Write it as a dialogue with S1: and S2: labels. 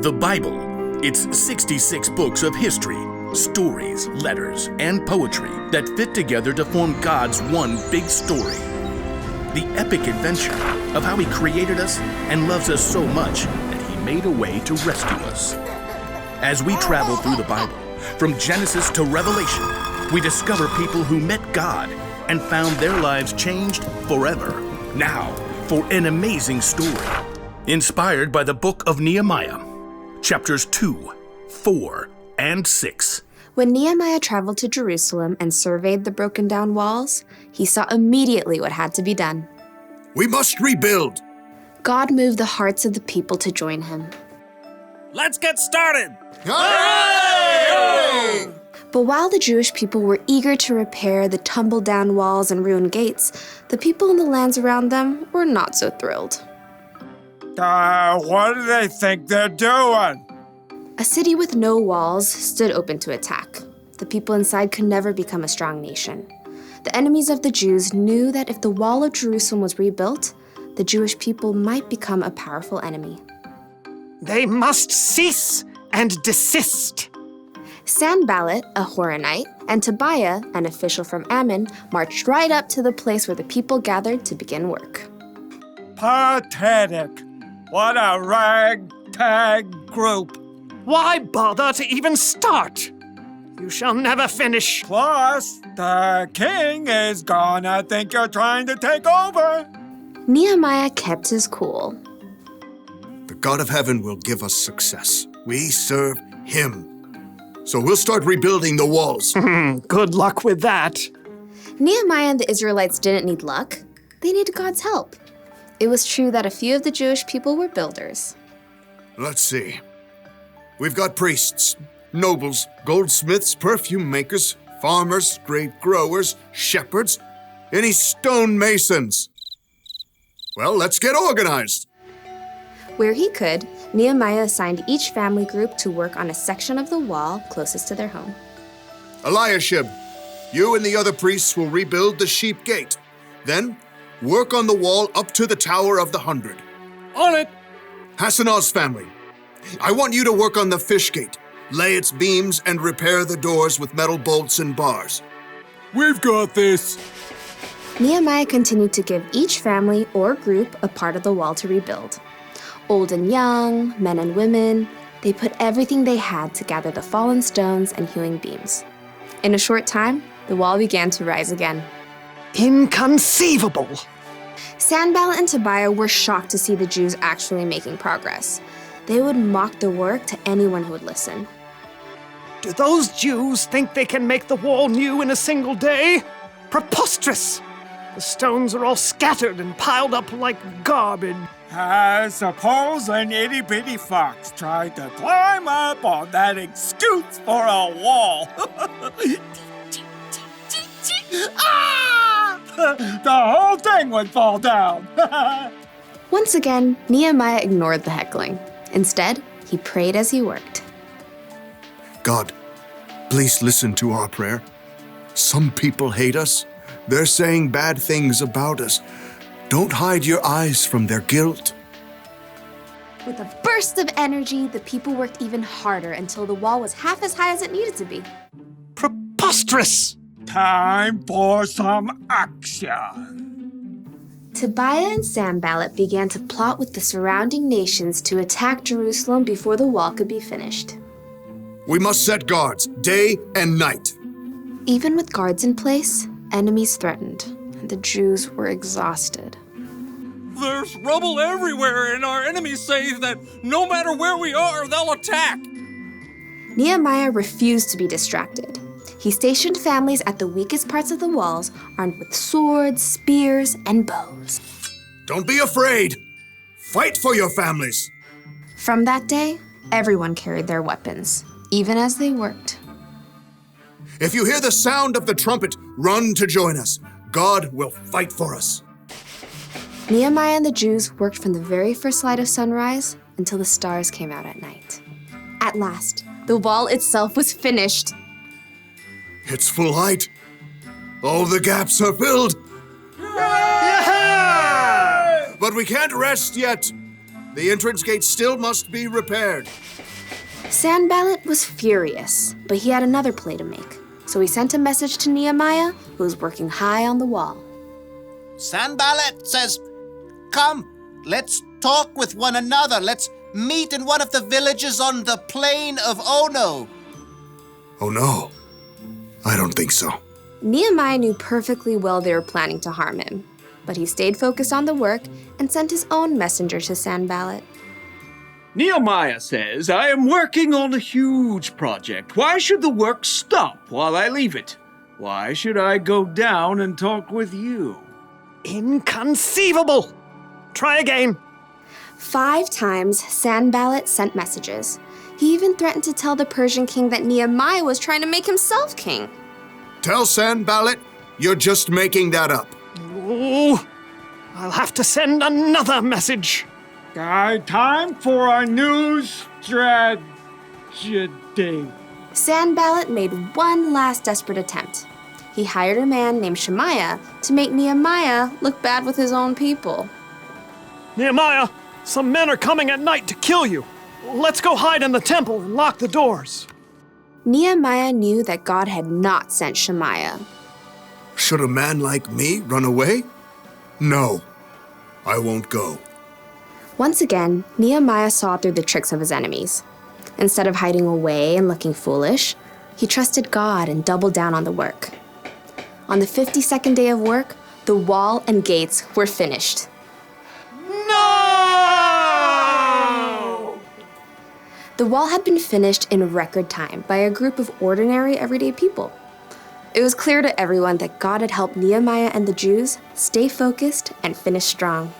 S1: The Bible, it's 66 books of history, stories, letters, and poetry that fit together to form God's one big story. The epic adventure of how He created us and loves us so much that He made a way to rescue us. As we travel through the Bible, from Genesis to Revelation, we discover people who met God and found their lives changed forever. Now, for an amazing story, inspired by the book of Nehemiah, chapters 2, 4, and 6.
S2: When Nehemiah traveled to Jerusalem and surveyed the broken down walls, he saw immediately what had to be done.
S3: We must rebuild.
S2: God moved the hearts of the people to join him.
S4: Let's get started!
S3: Hooray!
S2: But while the Jewish people were eager to repair the tumbled down walls and ruined gates, the people in the lands around them were not so thrilled.
S4: What do they think they're doing?
S2: A city with no walls stood open to attack. The people inside could never become a strong nation. The enemies of the Jews knew that if the wall of Jerusalem was rebuilt, the Jewish people might become a powerful enemy.
S5: They must cease and desist.
S2: Sanballat, a Horonite, and Tobiah, an official from Ammon, marched right up to the place where the people gathered to begin work.
S4: Pathetic. What a ragtag group.
S5: Why bother to even start? You shall never finish.
S4: Plus, the king is gonna think you're trying to take over.
S2: Nehemiah kept his cool.
S3: The God of heaven will give us success. We serve Him. So we'll start rebuilding the walls.
S5: Good luck with that.
S2: Nehemiah and the Israelites didn't need luck. They needed God's help. It was true that a few of the Jewish people were builders.
S3: Let's see. We've got priests, nobles, goldsmiths, perfume makers, farmers, grape growers, shepherds, any stonemasons. Well, let's get organized.
S2: Where he could, Nehemiah assigned each family group to work on a section of the wall closest to their home.
S3: Eliashib, you and the other priests will rebuild the sheep gate. Then, work on the wall up to the Tower of the 100.
S4: On it!
S3: Hassanah's family, I want you to work on the fish gate, lay its beams, and repair the doors with metal bolts and bars.
S4: We've got this.
S2: Nehemiah continued to give each family or group a part of the wall to rebuild. Old and young, men and women, they put everything they had to gather the fallen stones and hewing beams. In a short time, the wall began to rise again.
S5: Inconceivable.
S2: Sanballat and Tobiah were shocked to see the Jews actually making progress. They would mock the work to anyone who would listen.
S5: Do those Jews think they can make the wall new in a single day? Preposterous! The stones are all scattered and piled up like garbage.
S4: Suppose an itty-bitty fox tried to climb up on that excuse for a wall. Ah! The whole thing would fall down.
S2: Once again, Nehemiah ignored the heckling. Instead, he prayed as he worked.
S3: God, please listen to our prayer. Some people hate us. They're saying bad things about us. Don't hide your eyes from their guilt.
S2: With a burst of energy, the people worked even harder until the wall was half as high as it needed to be.
S5: Preposterous!
S4: Time for some action.
S2: Tobiah and Sanballat began to plot with the surrounding nations to attack Jerusalem before the wall could be finished.
S3: We must set guards, day and night.
S2: Even with guards in place, enemies threatened, and the Jews were exhausted.
S6: There's rubble everywhere, and our enemies say that no matter where we are, they'll attack.
S2: Nehemiah refused to be distracted. He stationed families at the weakest parts of the walls, armed with swords, spears, and bows.
S3: Don't be afraid. Fight for your families.
S2: From that day, everyone carried their weapons, even as they worked.
S3: If you hear the sound of the trumpet, run to join us. God will fight for us.
S2: Nehemiah and the Jews worked from the very first light of sunrise until the stars came out at night. At last, the wall itself was finished.
S3: It's full height. All the gaps are filled.
S4: Yeah!
S3: But we can't rest yet. The entrance gate still must be repaired.
S2: Sanballat was furious, but he had another play to make. So he sent a message to Nehemiah, who was working high on the wall.
S7: Sanballat says, "Come, let's talk with one another. Let's meet in one of the villages on the plain of Ono."
S3: Oh no, I don't think so.
S2: Nehemiah knew perfectly well they were planning to harm him, but he stayed focused on the work and sent his own messenger to Sanballat.
S8: Nehemiah says, I am working on a huge project. Why should the work stop while I leave it? Why should I go down and talk with you?
S5: Inconceivable! Try again.
S2: 5 times, Sanballat sent messages. He even threatened to tell the Persian king that Nehemiah was trying to make himself king.
S3: Tell Sanballat you're just making that up.
S5: Oh, I'll have to send another message.
S4: Time for a new strategy.
S2: Sanballat made one last desperate attempt. He hired a man named Shemaiah to make Nehemiah look bad with his own people.
S5: Nehemiah, some men are coming at night to kill you. Let's go hide in the temple and lock the doors.
S2: Nehemiah knew that God had not sent Shemaiah.
S3: Should a man like me run away? No, I won't go.
S2: Once again, Nehemiah saw through the tricks of his enemies. Instead of hiding away and looking foolish, he trusted God and doubled down on the work. On the 52nd day of work, the wall and gates were finished.
S5: No!
S2: The wall had been finished in record time by a group of ordinary, everyday people. It was clear to everyone that God had helped Nehemiah and the Jews stay focused and finish strong.